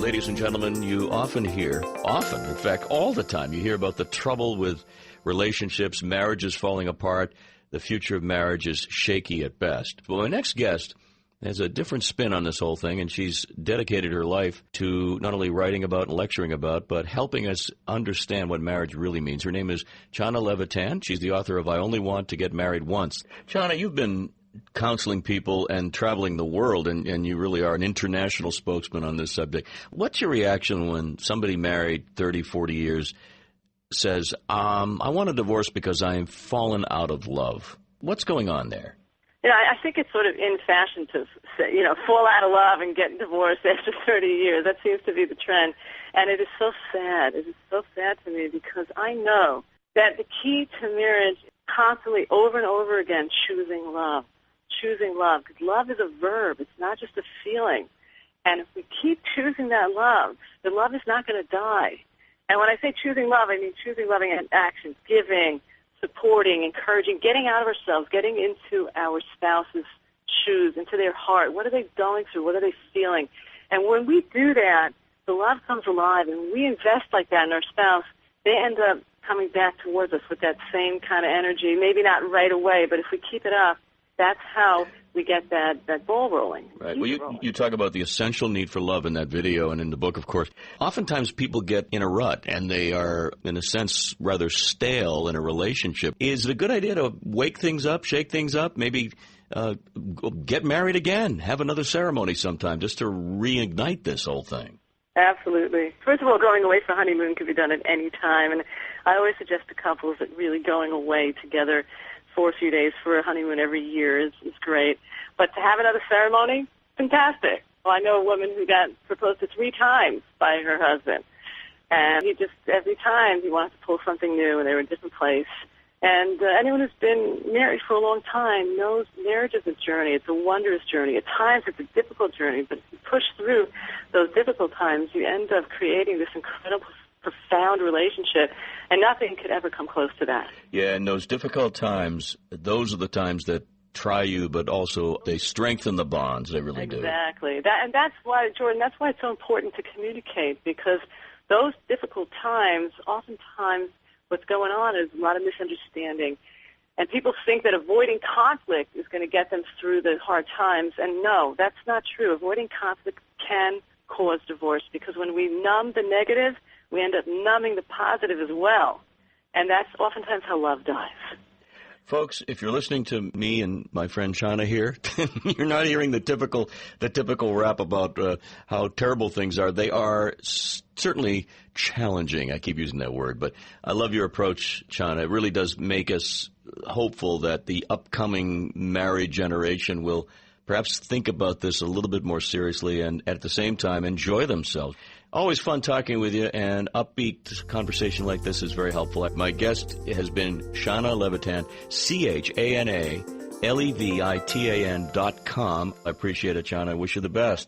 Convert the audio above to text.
Ladies and gentlemen, you often, in fact, all the time, you hear about the trouble with relationships, marriages falling apart, the future of marriage is shaky at best. Well, my next guest has a different spin on this whole thing, and she's dedicated her life to not only writing about and lecturing about, but helping us understand what marriage really means. Her name is Chana Lavitan. She's the author of I Only Want to Get Married Once. Chana, you've been counseling people and traveling the world, and you really are an international spokesman on this subject. What's your reaction when somebody married 30, 40 years says, I want a divorce because I am fallen out of love? What's going on there? You know, I think it's sort of in fashion to say, fall out of love and get divorced after 30 years. That seems to be the trend. And it is so sad. It is so sad to me because I know that the key to marriage is constantly, over and over again, choosing love. Choosing love, because love is a verb. It's not just a feeling. And if we keep choosing that love, the love is not going to die. And when I say choosing love, I mean choosing loving actions, giving, supporting, encouraging, getting out of ourselves, getting into our spouse's shoes, into their heart. What are they going through? What are they feeling? And when we do that, the love comes alive, and we invest like that in our spouse, they end up coming back towards us with that same kind of energy. Maybe not right away, but if we keep it up, that's how we get that ball rolling. Right. Well, you talk about the essential need for love in that video and in the book, of course. Oftentimes people get in a rut, and they are, in a sense, rather stale in a relationship. Is it a good idea to wake things up, shake things up, maybe get married again, have another ceremony sometime just to reignite this whole thing? Absolutely. First of all, going away for honeymoon can be done at any time, and I always suggest to couples that really going away together for a few days for a honeymoon every year is great. But to have another ceremony, fantastic. Well, I know a woman who got proposed to 3 times by her husband. And he just, every time, he wanted to pull something new, and they were in a different place. And anyone who's been married for a long time knows marriage is a journey. It's a wondrous journey. At times, it's a difficult journey, but if you push through those difficult times, you end up creating this incredible, profound relationship, and nothing could ever come close to that. Yeah, and those difficult times, those are the times that try you, but also they strengthen the bonds. They really do. Exactly. That's why, Jordan, that's why it's so important to communicate, because those difficult times, oftentimes what's going on is a lot of misunderstanding. And people think that avoiding conflict is going to get them through the hard times. And no, that's not true. Avoiding conflict can cause divorce, because when we numb the negative, we end up numbing the positive as well. And that's oftentimes how love dies. Folks, if you're listening to me and my friend Chana here, you're not hearing the typical rap about how terrible things are. They are certainly challenging. I keep using that word, but I love your approach, Chana. It really does make us hopeful that the upcoming married generation will perhaps think about this a little bit more seriously and at the same time enjoy themselves. Always fun talking with you, and upbeat conversation like this is very helpful. My guest has been Chana Lavitan, ChanaLevitan.com. I appreciate it, Chana. I wish you the best.